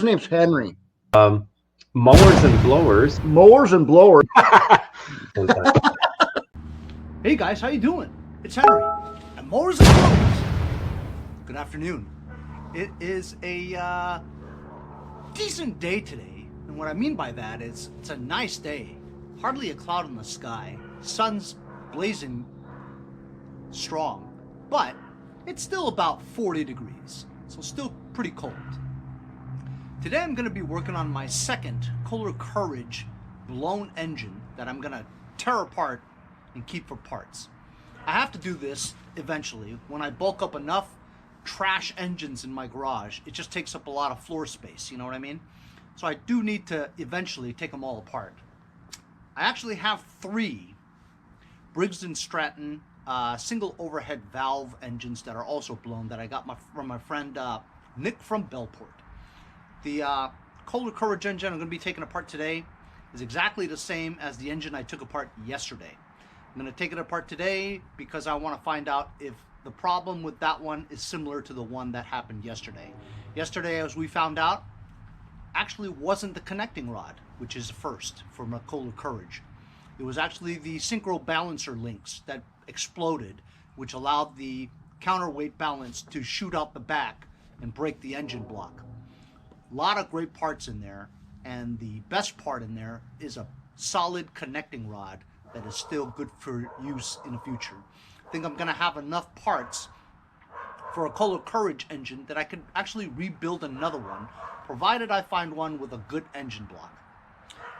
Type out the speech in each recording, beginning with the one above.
His name's Henry. Mowers and blowers. Mowers and blowers. Hey guys, how you doing? It's Henry at Mowers and Blowers. Good afternoon. It is a decent day today, and what I mean by that is it's a nice day. Hardly a cloud in the sky. Sun's blazing strong, but it's still about 40 degrees, so still pretty cold. Today I'm going to be working on my second Kohler Courage blown engine that I'm going to tear apart and keep for parts. I have to do this eventually. When I bulk up enough trash engines in my garage, it just takes up a lot of floor space, you know what I mean? So I do need to eventually take them all apart. I actually have 3 Briggs & Stratton single overhead valve engines that are also blown that I got from my friend Nick from Bellport. The Kohler Courage engine I'm going to be taking apart today is exactly the same as the engine I took apart yesterday. I'm going to take it apart today because I want to find out if the problem with that one is similar to the one that happened yesterday. Yesterday, as we found out, actually wasn't the connecting rod, which is a first from a Kohler Courage. It was actually the synchro balancer links that exploded, which allowed the counterweight balance to shoot out the back and break the engine block. A lot of great parts in there, and the best part in there is a solid connecting rod that is still good for use in the future. I think I'm going to have enough parts for a Kohler Courage engine that I could actually rebuild another one, provided I find one with a good engine block.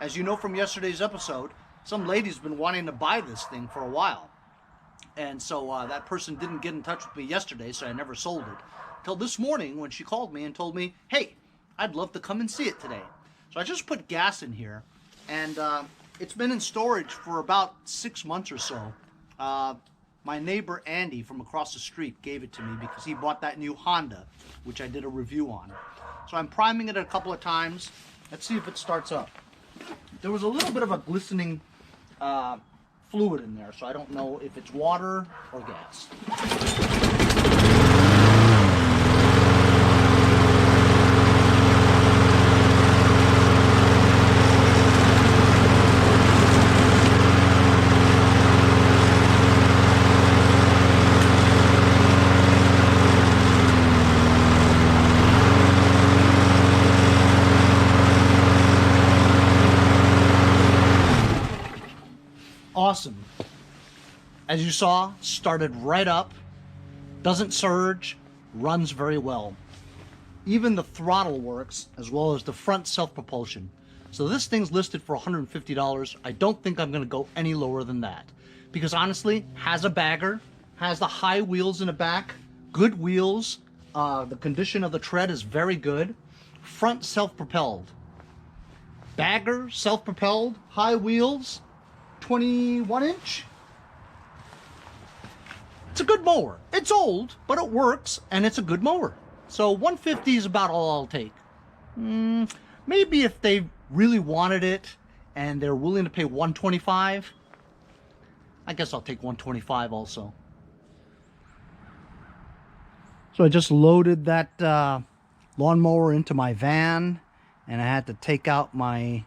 As you know from yesterday's episode, some lady's been wanting to buy this thing for a while. And so that person didn't get in touch with me yesterday, so I never sold it. Until this morning when she called me and told me, hey, I'd love to come and see it today. So I just put gas in here, and it's been in storage for about 6 months or so. My neighbor Andy from across the street gave it to me because he bought that new Honda, which I did a review on. So I'm priming it a couple of times. Let's see if it starts up. There was a little bit of a glistening fluid in there, so I don't know if it's water or gas. Awesome. As you saw, started right up, doesn't surge, runs very well. Even the throttle works, as well as the front self-propulsion. So this thing's listed for $150. I don't think I'm going to go any lower than that. Because honestly, has a bagger, has the high wheels in the back, good wheels, the condition of the tread is very good, front self-propelled. Bagger, self-propelled, high wheels, 21-inch. It's a good mower. It's old, but it works, and it's a good mower. So 150 is about all I'll take. Maybe if they really wanted it and they're willing to pay 125, I guess I'll take 125 also. So I just loaded that lawnmower into my van, and I had to take out my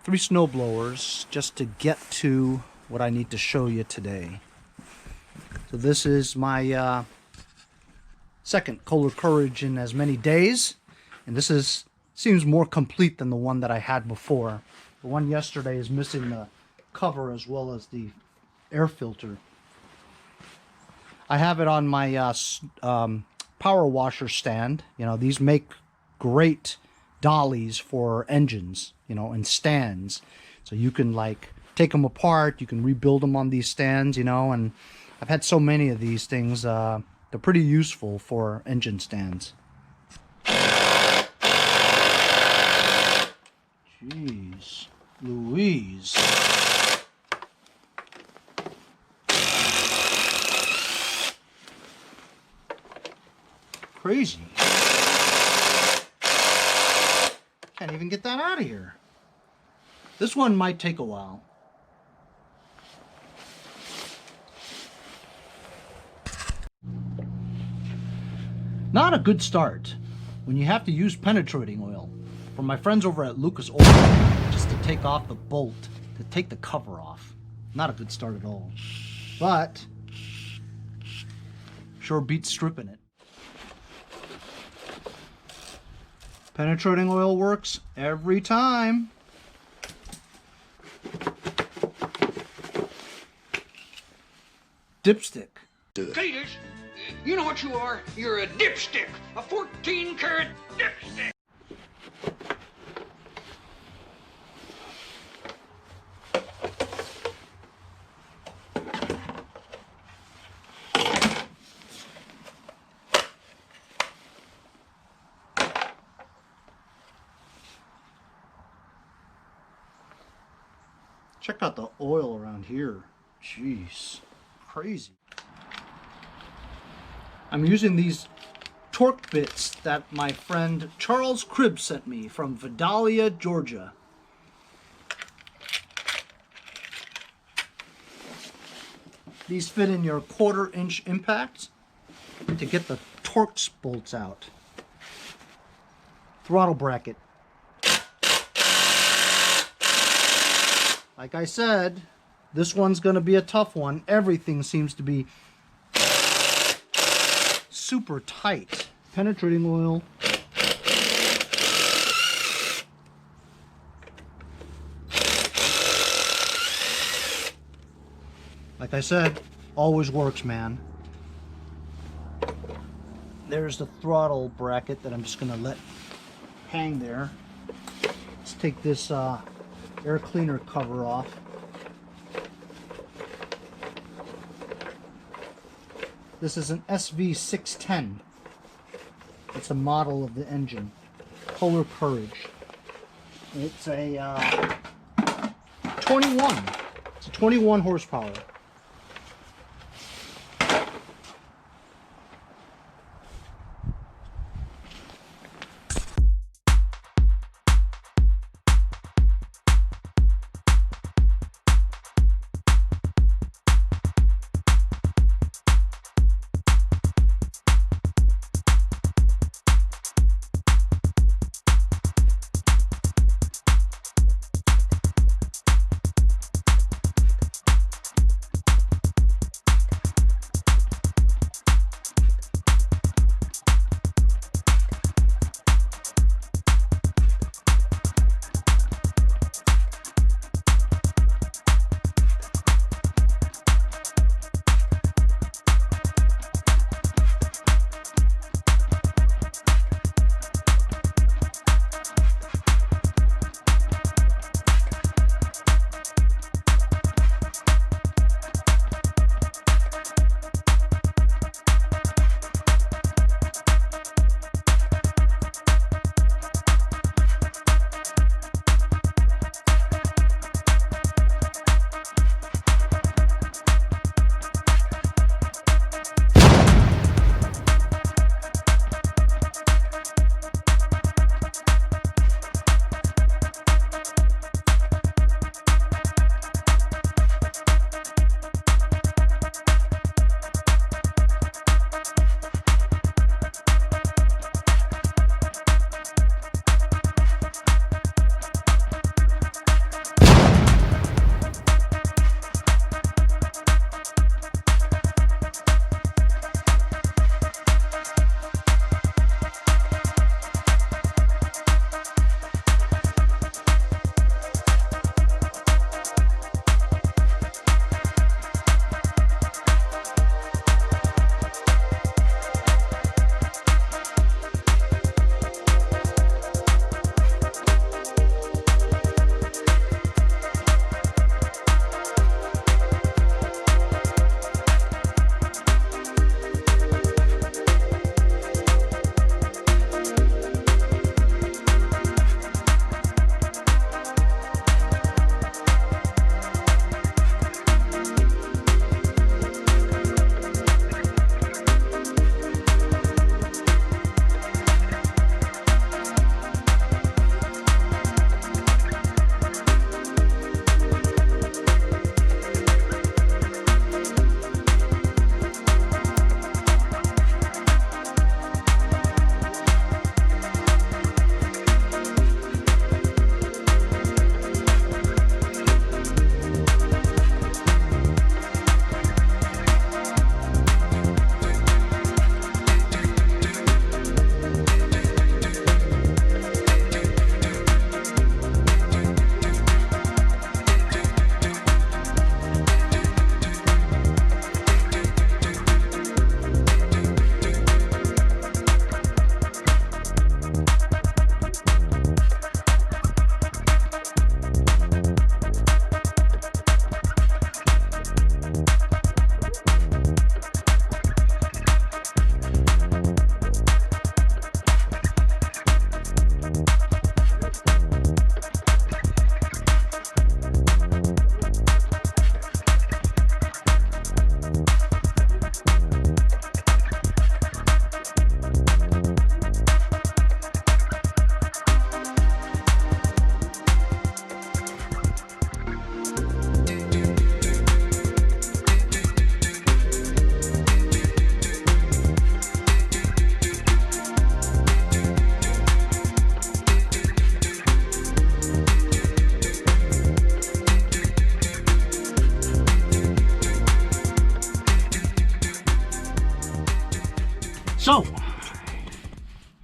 3 snow blowers just to get to what I need to show you today. So this is my second Kohler Courage in as many days, and this seems more complete than the one that I had before. The one yesterday is missing the cover as well as the air filter. I have it on my power washer stand. You know, these make great dollies for engines, you know, and stands. So you can like take them apart, you can rebuild them on these stands, you know, and I've had so many of these things. They're pretty useful for engine stands. Jeez Louise. Crazy. Can't even get that out of here. This one might take a while. Not a good start. when you have to use penetrating oil. From my friends over at Lucas Oil, just to take off the bolt, to take the cover off. Not a good start at all. But sure beats stripping it. Penetrating oil works every time. Dipstick. Cletus, you know what you are? You're a dipstick. A 14-karat dipstick. Check out the oil around here. Jeez, crazy. I'm using these torque bits that my friend Charles Cribb sent me from Vidalia, Georgia. These fit in your 1/4-inch impacts to get the torque bolts out. Throttle bracket. Like I said, this one's going to be a tough one. Everything seems to be super tight. Penetrating oil. Like I said, always works, man. There's the throttle bracket that I'm just going to let hang there. Let's take this air cleaner cover off. This is an SV-610. It's a model of the engine. Kohler Courage. It's a 21. It's a 21 horsepower.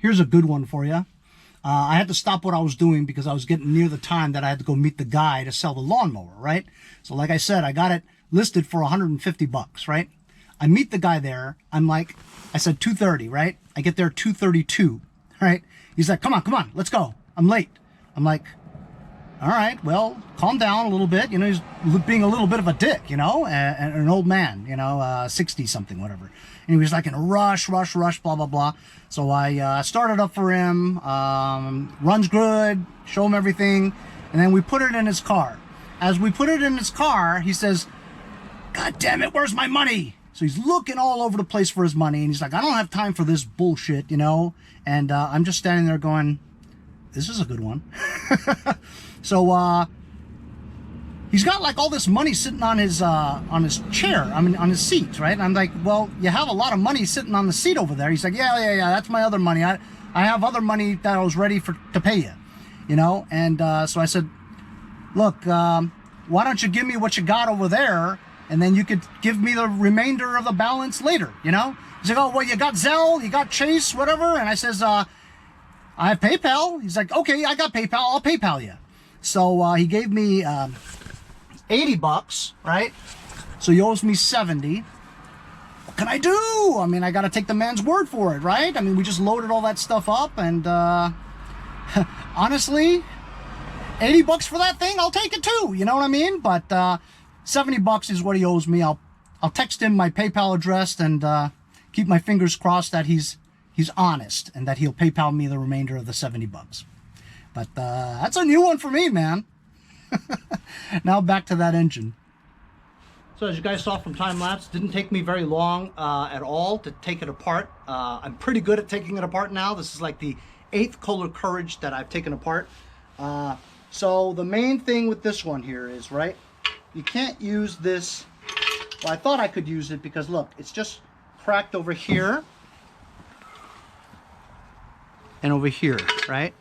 here's a good one for you. I had to stop what I was doing because I was getting near the time that I had to go meet the guy to sell the lawnmower, right? So like I said, I got it listed for 150 bucks, right? I meet the guy there. I'm like, I said 2:30, right? I get there 2:32, right? He's like, come on, let's go. I'm late. I'm like, all right, well, calm down a little bit. You know, he's being a little bit of a dick, you know, and an old man, you know, 60 something, whatever. And he was like in a rush, blah, blah, blah. So I started up for him, runs good, show him everything. And then we put it in his car. As we put it in his car, he says, God damn it, where's my money? So he's looking all over the place for his money. And he's like, I don't have time for this bullshit, you know. And I'm just standing there going, this is a good one. So he's got like all this money sitting on his chair, I mean on his seat, right? And I'm like, well, you have a lot of money sitting on the seat over there. He's like, yeah, that's my other money. I have other money that I was ready to pay you, you know. And so I said, look, why don't you give me what you got over there, and then you could give me the remainder of the balance later, you know? He's like, oh, well, you got Zelle, you got Chase, whatever. And I says, I have PayPal. He's like, okay, I got PayPal, I'll PayPal you. So he gave me 80 bucks, right? So he owes me 70. What can I do? I mean, I got to take the man's word for it, right? I mean, we just loaded all that stuff up, and honestly, 80 bucks for that thing, I'll take it too, you know what I mean? But 70 bucks is what he owes me. I'll text him my PayPal address and keep my fingers crossed that he's honest and that he'll PayPal me the remainder of the 70 bucks. But that's a new one for me, man. Now back to that engine. So as you guys saw from time-lapse, didn't take me very long at all to take it apart. I'm pretty good at taking it apart now. This is like the 8th Kohler Courage that I've taken apart. So the main thing with this one here is, right, you can't use this. Well, I thought I could use it because look, it's just cracked over here and over here, right?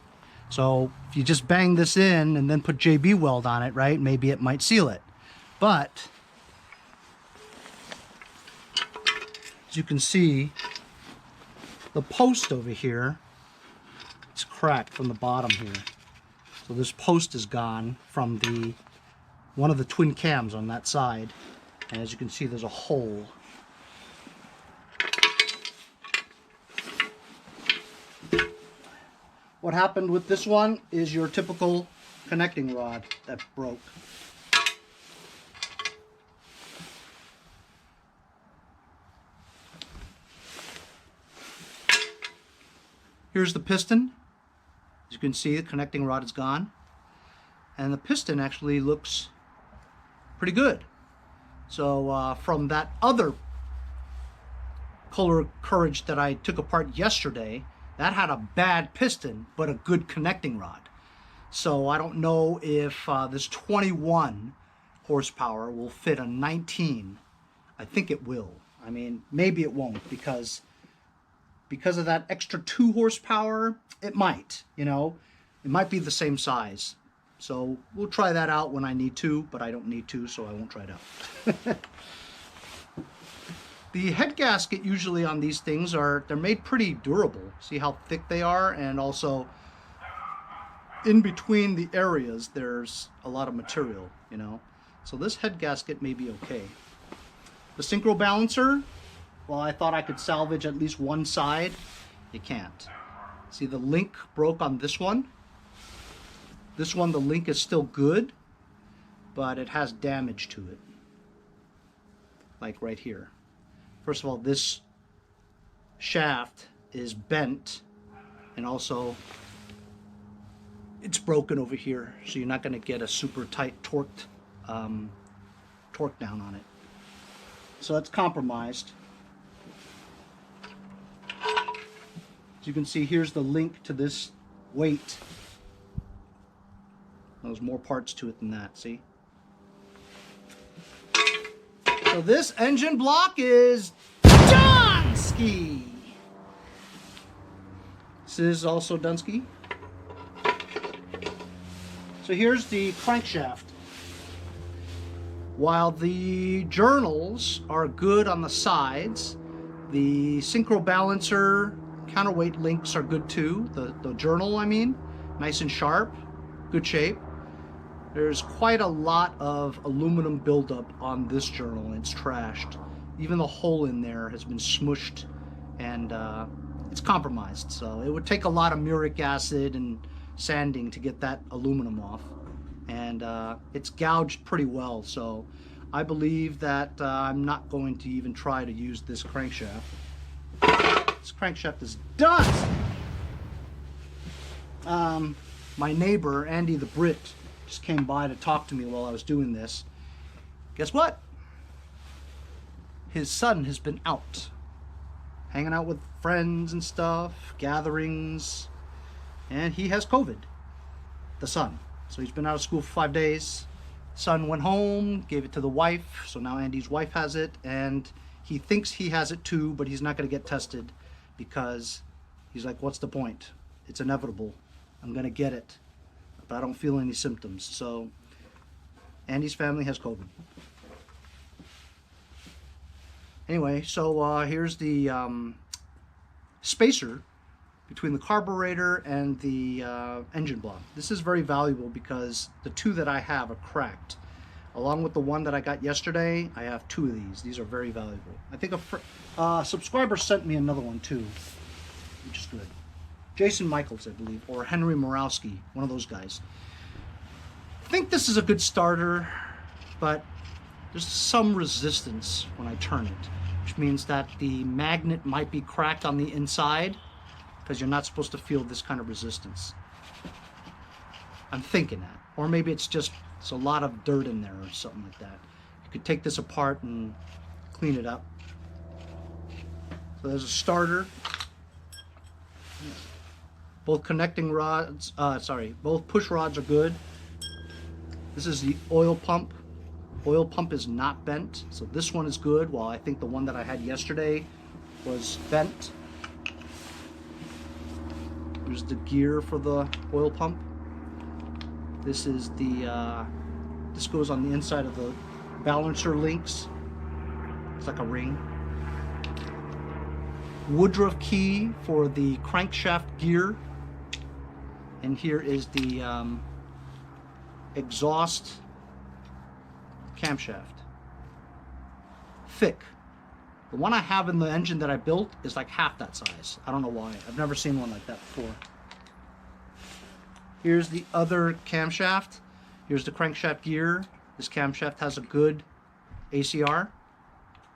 So if you just bang this in and then put JB weld on it, right, maybe it might seal it. But as you can see, the post over here, it's cracked from the bottom here. So this post is gone from one of the twin cams on that side. And as you can see, there's a hole. What happened with this one is your typical connecting rod that broke. Here's the piston. As you can see, the connecting rod is gone. And the piston actually looks pretty good. So from that other Kohler Courage that I took apart yesterday, that had a bad piston, but a good connecting rod. So I don't know if this 21 horsepower will fit a 19. I think it will. I mean, maybe it won't because of that extra 2 horsepower, it might, you know. It might be the same size. So we'll try that out when I need to, but I don't need to, so I won't try it out. The head gasket usually on these things they're made pretty durable. See how thick they are? And also in between the areas there's a lot of material, you know. So this head gasket may be okay. The synchro balancer, well, I thought I could salvage at least one side. You can't. See, the link broke on this one. This one, the link is still good, but it has damage to it. Like right here. First of all, this shaft is bent, and also it's broken over here, so you're not going to get a super tight torque down on it. So it's compromised. As you can see, here's the link to this weight. There's more parts to it than that, see? So this engine block is DONESKI. This is also DONESKI. So here's the crankshaft. While the journals are good on the sides, the synchro balancer Counterweight links are good too. The journal, I mean, nice and sharp, good shape. There's quite a lot of aluminum buildup on this journal, and it's trashed. Even the hole in there has been smushed, and it's compromised. So it would take a lot of muric acid and sanding to get that aluminum off. And it's gouged pretty well, so I believe that I'm not going to even try to use this crankshaft. This crankshaft is dust! My neighbor, Andy the Brit, just came by to talk to me while I was doing this. Guess what? His son has been out, hanging out with friends and stuff, gatherings, and he has COVID, the son. So he's been out of school for 5 days. Son went home, gave it to the wife, so now Andy's wife has it, and he thinks he has it too, but he's not going to get tested because he's like, what's the point? It's inevitable. I'm going to get it, but I don't feel any symptoms. So Andy's family has COVID. Anyway, so here's the spacer between the carburetor and the engine block. This is very valuable because the two that I have are cracked. Along with the one that I got yesterday, I have two of these. These are very valuable. I think a subscriber sent me another one too, which is good. Jason Michaels, I believe, or Henry Morowski, one of those guys. I think this is a good starter, but there's some resistance when I turn it, which means that the magnet might be cracked on the inside, because you're not supposed to feel this kind of resistance. I'm thinking that. Or maybe it's just a lot of dirt in there or something like that. You could take this apart and clean it up. So there's a starter. Both connecting rods, both push rods are good. This is the oil pump. Oil pump is not bent, so this one is good, while I think the one that I had yesterday was bent. Here's the gear for the oil pump. This is the, this goes on the inside of the balancer links. It's like a ring. Woodruff key for the crankshaft gear. And here is the exhaust camshaft. Thick. The one I have in the engine that I built is like half that size. I don't know why. I've never seen one like that before. Here's the other camshaft. Here's the crankshaft gear. This camshaft has a good ACR,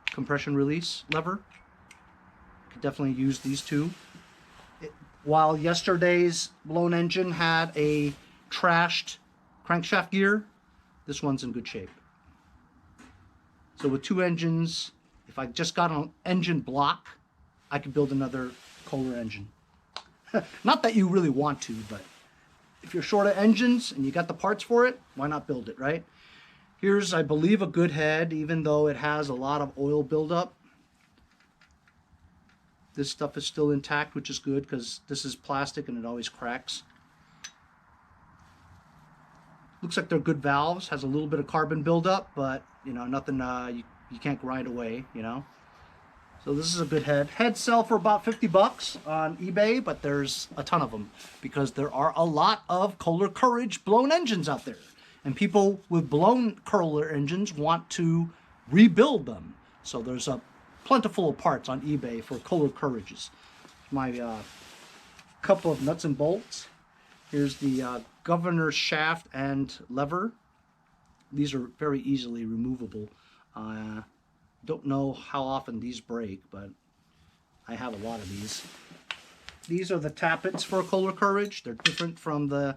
compression release lever. Could definitely use these two. While yesterday's blown engine had a trashed crankshaft gear, this one's in good shape. So with two engines, if I just got an engine block, I could build another Kohler engine. Not that you really want to, but if you're short of engines and you got the parts for it, why not build it, right? Here's, I believe, a good head, even though it has a lot of oil buildup. This stuff is still intact, which is good because this is plastic and it always cracks. Looks like they're good valves. Has a little bit of carbon buildup, but you know, nothing you can't grind away, you know. So this is a good head. Heads sell for about 50 bucks on eBay, but there's a ton of them because there are a lot of Kohler Courage blown engines out there. And people with blown Kohler engines want to rebuild them. So there's a plentiful of parts on eBay for Kohler Courages. My couple of nuts and bolts. Here's the governor shaft and lever. These are very easily removable. Don't know how often these break, but I have a lot of these. These are the tappets for Kohler Courage. They're different from the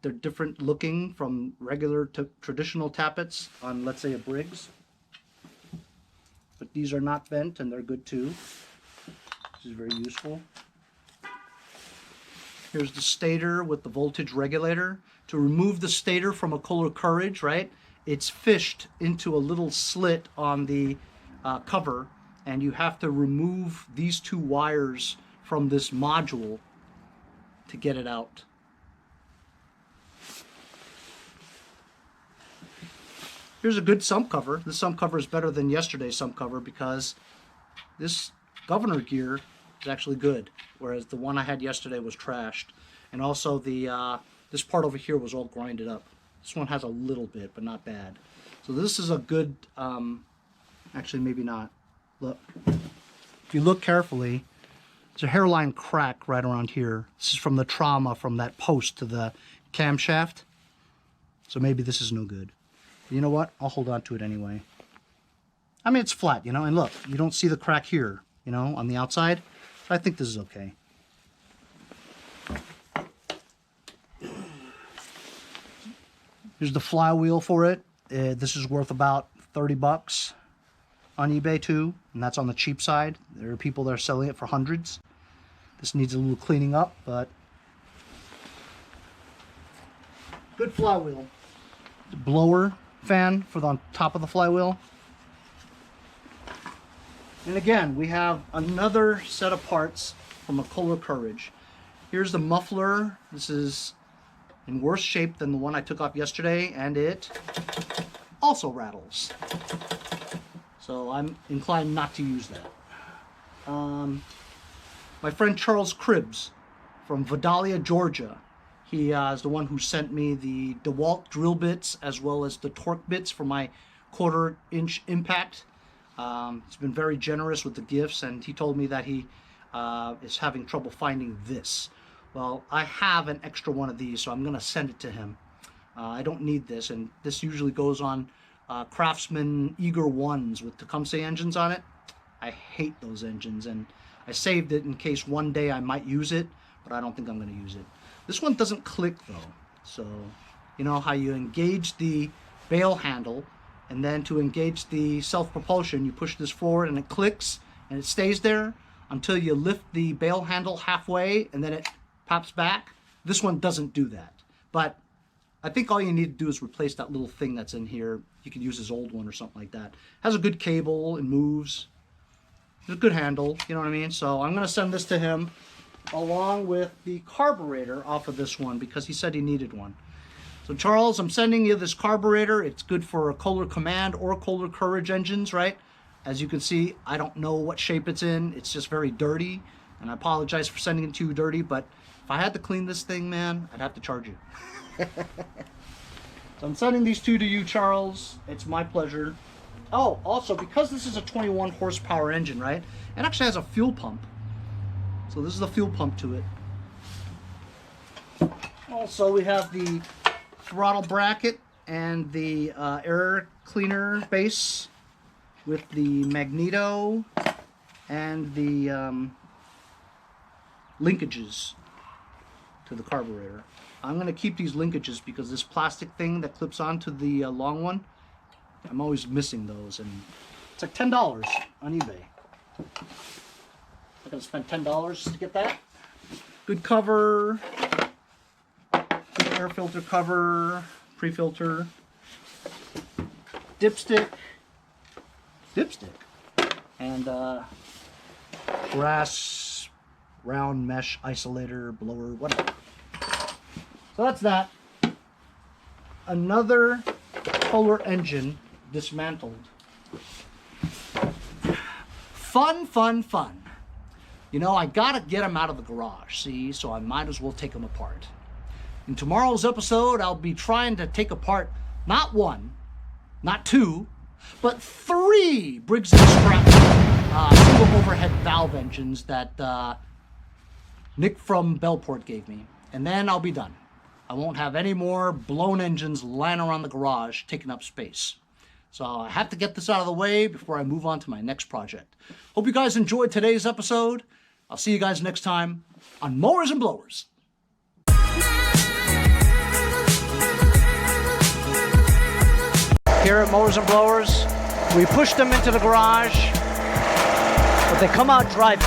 they're different looking from regular to traditional tappets on, let's say, a Briggs. But these are not bent and they're good too. This is very useful. Here's the stator with the voltage regulator. To remove the stator from a Kohler Courage, right? It's fished into a little slit on the cover, and you have to remove these two wires from this module to get it out. Here's a good sump cover. This sump cover is better than yesterday's sump cover because this governor gear is actually good, whereas the one I had yesterday was trashed. And also the this part over here was all grinded up. This one has a little bit, but not bad. So this is a good, actually maybe not. Look, if you look carefully, there's a hairline crack right around here. This is from the trauma from that post to the camshaft. So maybe this is no good. But you know what? I'll hold on to it anyway. I mean, it's flat, you know, and look, you don't see the crack here, you know, on the outside. So I think this is okay. Here's the flywheel for it. This is worth about 30 bucks on eBay too, and that's on the cheap side. There are people that are selling it for hundreds. This needs a little cleaning up, but good flywheel. The blower fan for the on top of the flywheel. And again, we have another set of parts from a Kohler Courage. Here's the muffler. This is in worse shape than the one I took off yesterday, and it also rattles. So I'm inclined not to use that. My friend Charles Cribbs from Vidalia, Georgia. He is the one who sent me the DeWalt drill bits as well as the torque bits for my 1/4 inch impact. He's been very generous with the gifts, and he told me that he is having trouble finding this. Well, I have an extra one of these, so I'm going to send it to him. I don't need this, and this usually goes on Craftsman Eager 1s with Tecumseh engines on it. I hate those engines, and I saved it in case one day I might use it, but I don't think I'm going to use it. This one doesn't click, though. So, you know how you engage the bail handle, and then to engage the self-propulsion, you push this forward and it clicks, and it stays there until you lift the bail handle halfway, and then it pops back. This one doesn't do that. But I think all you need to do is replace that little thing that's in here. You could use his old one or something like that. Has a good cable and moves. It's a good handle, you know what I mean? So I'm going to send this to him along with the carburetor off of this one because he said he needed one. So Charles, I'm sending you this carburetor. It's good for a Kohler Command or Kohler Courage engines, right? As you can see, I don't know what shape it's in. It's just very dirty, and I apologize for sending it to you dirty, but if I had to clean this thing, man, I'd have to charge you. So I'm sending these two to you, Charles. It's my pleasure. Oh, also, because this is a 21 horsepower engine, right? It actually has a fuel pump. So this is the fuel pump to it. Also, we have the throttle bracket and the air cleaner base with the magneto and the linkages to the carburetor. I'm going to keep these linkages because this plastic thing that clips onto the long one, I'm always missing those, and it's like $10 on eBay. I'm going to spend $10 to get that. Good cover, good air filter cover, pre-filter, dipstick, and brass round mesh isolator, blower, whatever. So that's that. Another Kohler engine dismantled. Fun, fun, fun. You know, I gotta get them out of the garage, see? So I might as well take them apart. In tomorrow's episode, I'll be trying to take apart not one, not two, but 3 Briggs & Stratton single overhead valve engines that Nick from Bellport gave me. And then I'll be done. I won't have any more blown engines lying around the garage taking up space. So I have to get this out of the way before I move on to my next project. Hope you guys enjoyed today's episode. I'll see you guys next time on Mowers and Blowers. Here at Mowers and Blowers, we push them into the garage, but they come out driving.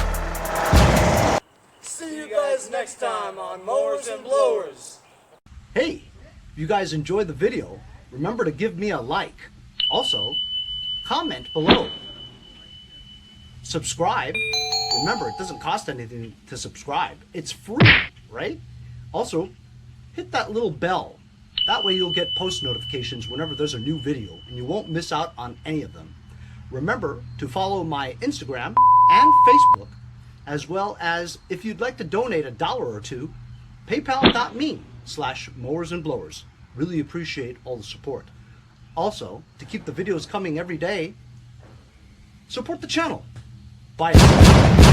See you guys next time on Mowers and Blowers. Hey, if you guys enjoyed the video, remember to give me a like. Also, comment below. Subscribe. Remember, it doesn't cost anything to subscribe. It's free, right? Also, hit that little bell. That way you'll get post notifications whenever there's a new video, and you won't miss out on any of them. Remember to follow my Instagram and Facebook as well as if you'd like to donate $1 or $2, paypal.me/mowersandblowers. Really appreciate all the support. Also, to keep the videos coming every day, support the channel. Bye.